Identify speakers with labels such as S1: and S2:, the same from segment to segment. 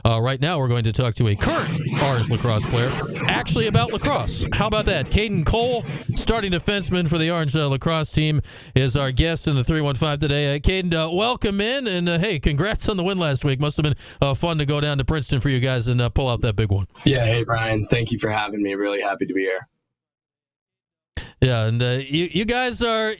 S1: Right now, we're going to talk to a current Orange lacrosse player, actually about lacrosse. How about that? Caden Kol, starting defenseman for the Orange lacrosse team, is our guest in the 315 today. Caden, welcome in, and hey, congrats on the win last week. Must have been fun to go down to Princeton for you guys and pull out that big one.
S2: Yeah, hey, Brian. Thank you for having me. Really happy to be here.
S1: Yeah, and you guys are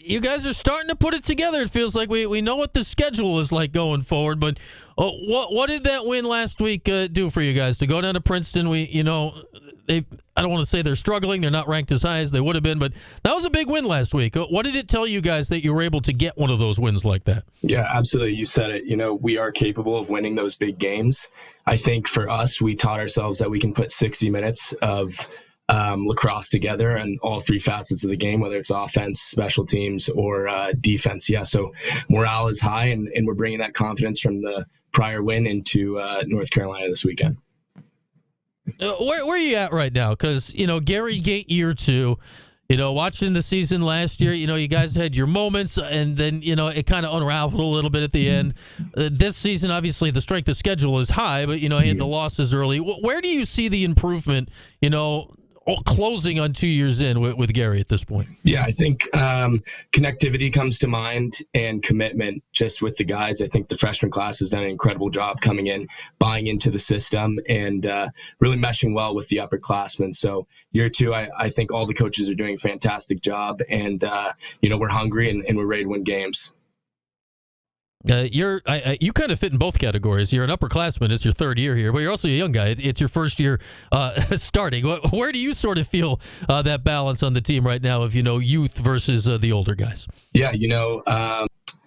S1: starting to put it together. It feels like we know what the schedule is like going forward. But what did that win last week do for you guys to go down to Princeton? I don't want to say they're struggling. They're not ranked as high as they would have been, but that was a big win last week. What did it tell you guys that you were able to get one of those wins like that?
S2: Yeah, absolutely. You said it. We are capable of winning those big games. I think for us, we taught ourselves that we can put 60 minutes of lacrosse together and all three facets of the game, whether it's offense, special teams, or defense. Yeah, so morale is high, and we're bringing that confidence from the prior win into North Carolina this weekend.
S1: Where are you at right now? Because, Gary Gate year 2, watching the season last year, you guys had your moments, and then, it kind of unraveled a little bit at the end. This season, obviously, the strength of schedule is high, but, he had the losses early. Where do you see the improvement, closing on 2 years in with Gary at this point?
S2: Yeah, I think connectivity comes to mind, and commitment just with the guys. I think the freshman class has done an incredible job coming in, buying into the system, and really meshing well with the upperclassmen. So year 2, I think all the coaches are doing a fantastic job, and we're hungry and we're ready to win games.
S1: You kind of fit in both categories. You're an upperclassman. It's your third year here, but you're also a young guy. It's your first year starting. Where do you sort of feel that balance on the team right now of, youth versus the older guys?
S2: Yeah,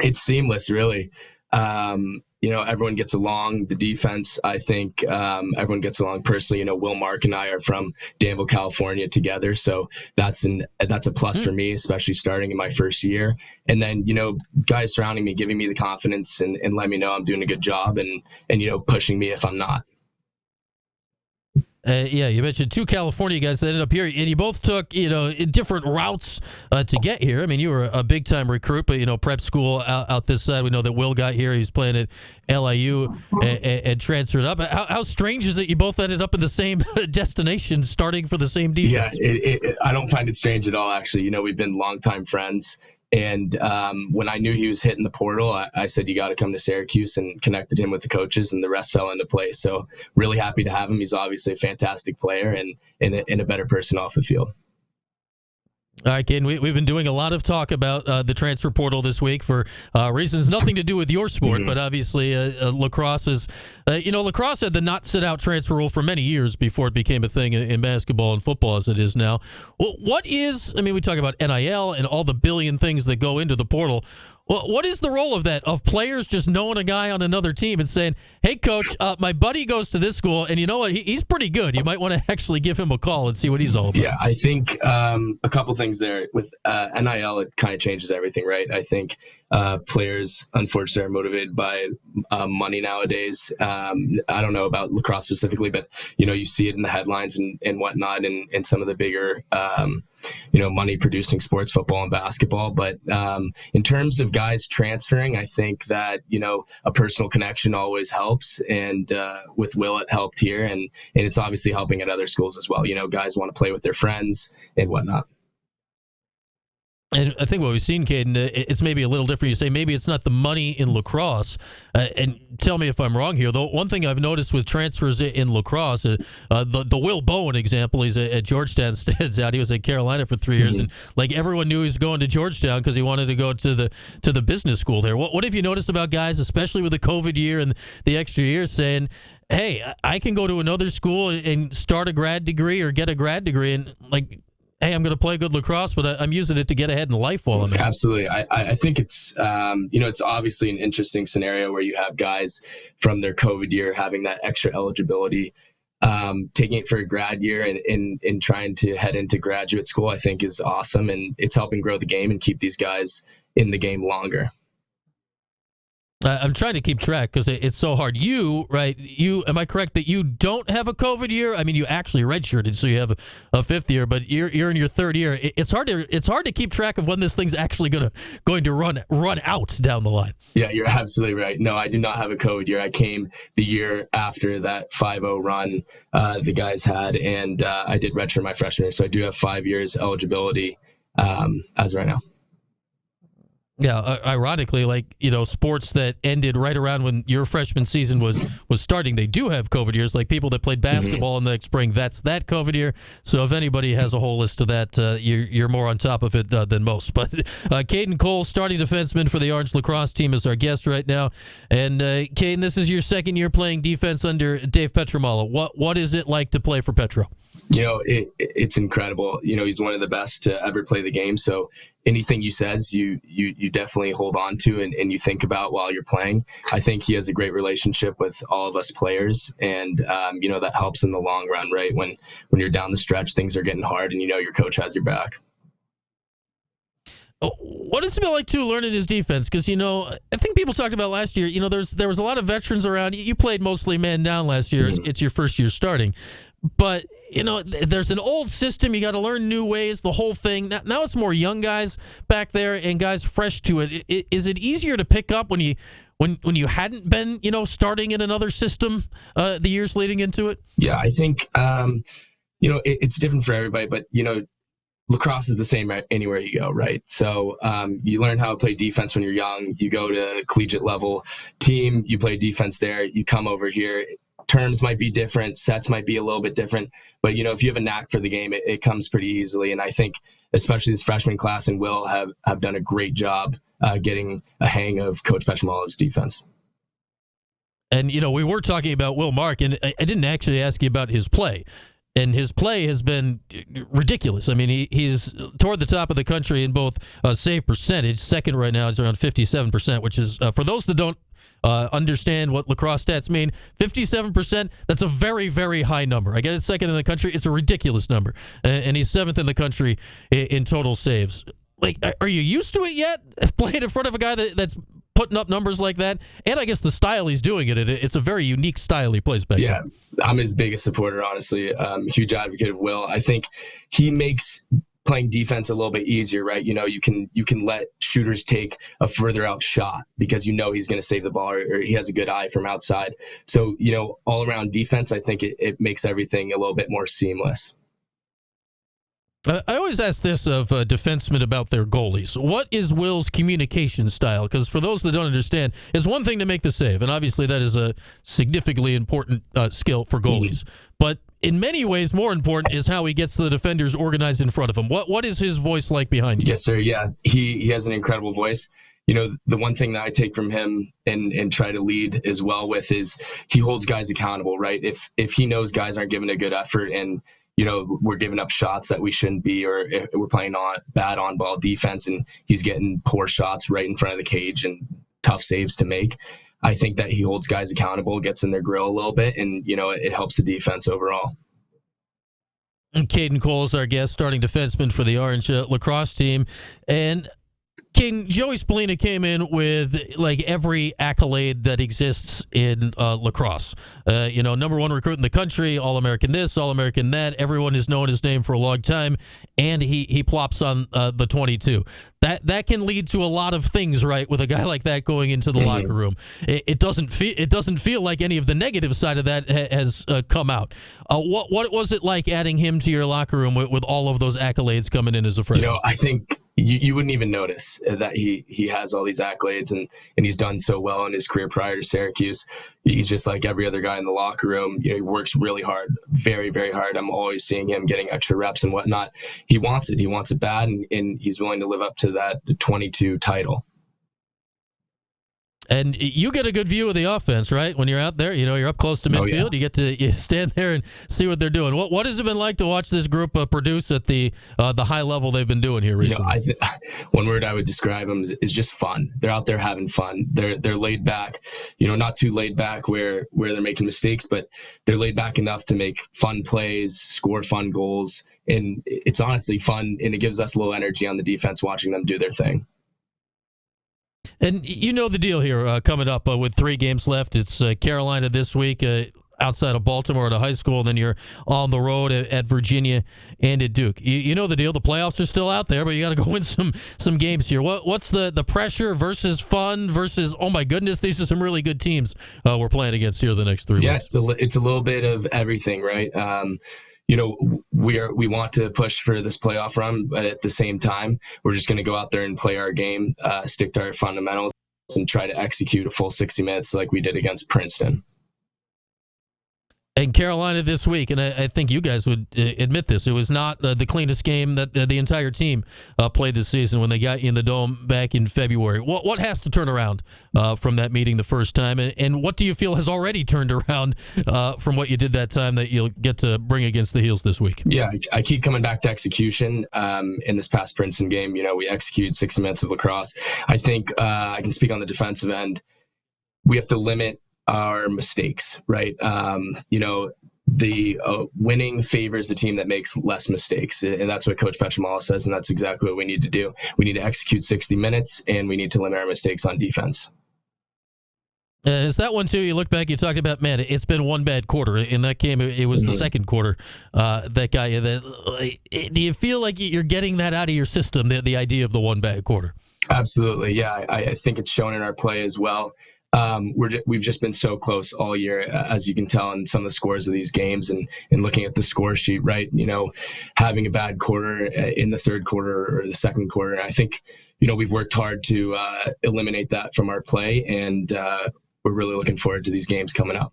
S2: it's seamless, really. Everyone gets along. The defense, I think everyone gets along personally. Will, Mark, and I are from Danville, California together. So that's a plus for me, especially starting in my first year. And then, guys surrounding me, giving me the confidence and letting me know I'm doing a good job and pushing me if I'm not.
S1: You mentioned 2 California guys that ended up here, and you both took, different routes to get here. I mean, you were a big-time recruit, but, prep school out this side. We know that Will got here. He's playing at LIU and transferred up. How strange is it you both ended up in the same destination starting for the same defense?
S2: Yeah, I don't find it strange at all, actually. We've been longtime friends. And when I knew he was hitting the portal, I said, you got to come to Syracuse, and connected him with the coaches, and the rest fell into place. So really happy to have him. He's obviously a fantastic player and a better person off the field.
S1: All right, Caden, we've been doing a lot of talk about the transfer portal this week for reasons nothing to do with your sport, but obviously lacrosse is, lacrosse had the not sit out transfer rule for many years before it became a thing in basketball and football as it is now. Well, we talk about NIL and all the billion things that go into the portal. Well, what is the role of that, of players just knowing a guy on another team and saying, hey, coach, my buddy goes to this school, and you know what, he's pretty good. You might want to actually give him a call and see what he's all about.
S2: Yeah, I think a couple things there. With NIL, it kind of changes everything, right? I think players, unfortunately, are motivated by money nowadays. I don't know about lacrosse specifically, but, you see it in the headlines and whatnot, and some of the bigger money producing sports, football and basketball. But in terms of guys transferring, I think that, a personal connection always helps. And with Will, it helped here. And it's obviously helping at other schools as well. Guys want to play with their friends and whatnot.
S1: And I think what we've seen, Caden, it's maybe a little different. You say maybe it's not the money in lacrosse. And tell me if I'm wrong here, though. One thing I've noticed with transfers in lacrosse, the Will Bowen example, he's at Georgetown, stands out. He was at Carolina for 3 years, and like everyone knew he was going to Georgetown because he wanted to go to the business school there. What have you noticed about guys, especially with the COVID year and the extra years, saying, hey, I can go to another school and start a grad degree or get a grad degree, and hey, I'm going to play good lacrosse, but I'm using it to get ahead in life while I'm at it.
S2: Absolutely. I think it's, it's obviously an interesting scenario where you have guys from their COVID year having that extra eligibility, taking it for a grad year and trying to head into graduate school, I think is awesome. And it's helping grow the game and keep these guys in the game longer.
S1: I'm trying to keep track because it's so hard. Am I correct that you don't have a COVID year? I mean, you actually redshirted, so you have a fifth year, but you're in your third year. It's hard to keep track of when this thing's actually going to run out down the line.
S2: Yeah, you're absolutely right. No, I do not have a COVID year. I came the year after that 5-0 run the guys had, and I did redshirt my freshman year, so I do have 5 years eligibility as right now.
S1: Yeah, ironically, sports that ended right around when your freshman season was starting, they do have COVID years. Like people that played basketball in the spring, that's that COVID year. So if anybody has a whole list of that, you're more on top of it than most. But Caden Kol, starting defenseman for the Orange lacrosse team, is our guest right now. And Caden, this is your second year playing defense under Dave Petramala. What is it like to play for Petro?
S2: It's incredible. He's one of the best to ever play the game. So anything he says, you definitely hold on to and you think about while you're playing. I think he has a great relationship with all of us players, and that helps in the long run, right? When you're down the stretch, things are getting hard, and your coach has your back.
S1: What has it been like to learning his defense? Because I think people talked about last year. There was a lot of veterans around. You played mostly man down last year. It's your first year starting, but there's an old system. You got to learn new ways. The whole thing. Now it's more young guys back there and guys fresh to it. Is it easier to pick up when you hadn't been starting in another system the years leading into it?
S2: Yeah, I think it's different for everybody, but lacrosse is the same anywhere you go, right? So you learn how to play defense when you're young. You go to collegiate level team, you play defense there. You come over here. Terms might be different, sets might be a little bit different, but if you have a knack for the game, it comes pretty easily. And I think especially this freshman class and Will have done a great job getting a hang of Coach Petramala's defense.
S1: And we were talking about Will Mark, and I didn't actually ask you about his play. And his play has been ridiculous. I mean, he's toward the top of the country in both save percentage. Second right now is around 57%, which is, for those that don't understand what lacrosse stats mean, 57%, that's a very, very high number. I get it, second in the country. It's a ridiculous number. And he's seventh in the country in total saves. Are you used to it yet, playing in front of a guy that's putting up numbers like that? And I guess the style he's doing it's a very unique style he plays back.
S2: Yeah, I'm his biggest supporter, honestly. Huge advocate of Will. I think he makes playing defense a little bit easier, right? You can let shooters take a further out shot because he's going to save the ball, or he has a good eye from outside. So all around defense, I think it makes everything a little bit more seamless.
S1: I always ask this of defensemen about their goalies. What is Will's communication style? Because for those that don't understand, it's one thing to make the save, and obviously that is a significantly important skill for goalies. But in many ways, more important is how he gets the defenders organized in front of him. What is his voice like behind you?
S2: Yes, sir. Yeah, he has an incredible voice. The one thing that I take from him and try to lead as well with is he holds guys accountable, right? If he knows guys aren't giving a good effort and we're giving up shots that we shouldn't be, or if we're playing bad on ball defense and he's getting poor shots right in front of the cage and tough saves to make, I think that he holds guys accountable, gets in their grill a little bit, and it helps the defense overall.
S1: Caden Kol is our guest, starting defenseman for the Orange lacrosse team. And Caden, Joey Spallina came in with every accolade that exists in lacrosse. Number one recruit in the country, All-American this, All-American that. Everyone has known his name for a long time, and he plops on the 22. That can lead to a lot of things, right? With a guy like that going into the locker room, it doesn't feel like any of the negative side of that has come out. What was it like adding him to your locker room with all of those accolades coming in as a freshman?
S2: I think you wouldn't even notice that he has all these accolades and he's done so well in his career prior to Syracuse. He's just like every other guy in the locker room. He works really hard, very, very hard. I'm always seeing him getting extra reps and whatnot. He wants it. He wants it bad, and he's willing to live up to that 22 title.
S1: And you get a good view of the offense, right? When you're out there, you're up close to midfield. Oh, yeah. You get to stand there and see what they're doing. What has it been like to watch this group produce at the high level they've been doing here recently?
S2: One word I would describe them is just fun. They're out there having fun. They're laid back, not too laid back where they're making mistakes, but they're laid back enough to make fun plays, score fun goals, and it's honestly fun, and it gives us a little energy on the defense watching them do their thing.
S1: And you know the deal here coming up with 3 games left. It's Carolina this week outside of Baltimore at a high school. Then you're on the road at Virginia and at Duke. You know the deal. The playoffs are still out there, but you got to go win some games here. What's the pressure versus fun versus, oh, my goodness, these are some really good teams we're playing against here the next 3 weeks?
S2: Yeah, it's a little bit of everything, right? We want to push for this playoff run, but at the same time, we're just going to go out there and play our game, stick to our fundamentals, and try to execute a full 60 minutes like we did against Princeton.
S1: And Carolina this week, and I think you guys would admit this, it was not the cleanest game that the entire team played this season when they got you in the Dome back in February. What has to turn around from that meeting the first time, and what do you feel has already turned around from what you did that time that you'll get to bring against the Heels this week?
S2: Yeah, I keep coming back to execution. In this past Princeton game, we executed 60 minutes of lacrosse. I think I can speak on the defensive end. We have to limit our mistakes, right? The winning favors the team that makes less mistakes. And that's what Coach Petramala says, and that's exactly what we need to do. We need to execute 60 minutes, and we need to limit our mistakes on defense.
S1: Is that one, too? You look back, you talked about, man, it's been one bad quarter. In that game, it was the second quarter that got you. Do you feel like you're getting that out of your system, the idea of the one bad quarter?
S2: Absolutely, yeah. I think it's shown in our play as well. We've just been so close all year, as you can tell in some of the scores of these games and looking at the score sheet, right? Having a bad quarter in the third quarter or the second quarter. I think, we've worked hard to eliminate that from our play, and we're really looking forward to these games coming up.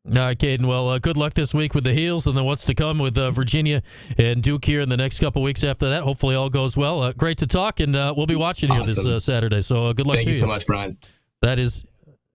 S1: All right, Caden. Well, good luck this week with the Heels, and then what's to come with Virginia and Duke here in the next couple weeks after that. Hopefully all goes well. Great to talk, and we'll be watching here this Saturday. So good luck to you.
S2: Thank you so much, Brian.
S1: That is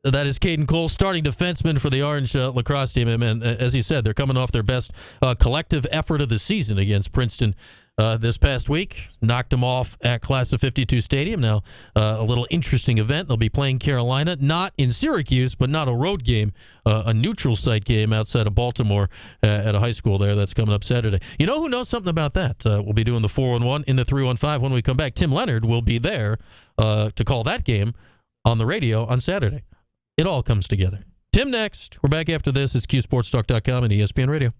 S1: Caden Kol, starting defenseman for the Orange lacrosse team. And as he said, they're coming off their best collective effort of the season against Princeton this past week. Knocked them off at Class of 52 Stadium. Now, a little interesting event. They'll be playing Carolina, not in Syracuse, but not a road game, a neutral site game outside of Baltimore at a high school there. That's coming up Saturday. You know who knows something about that? We'll be doing the 4-on-1 in the 3-on-5 when we come back. Tim Leonard will be there to call that game on the radio on Saturday. It all comes together. Tim next. We're back after this. It's QSportsTalk.com and ESPN Radio.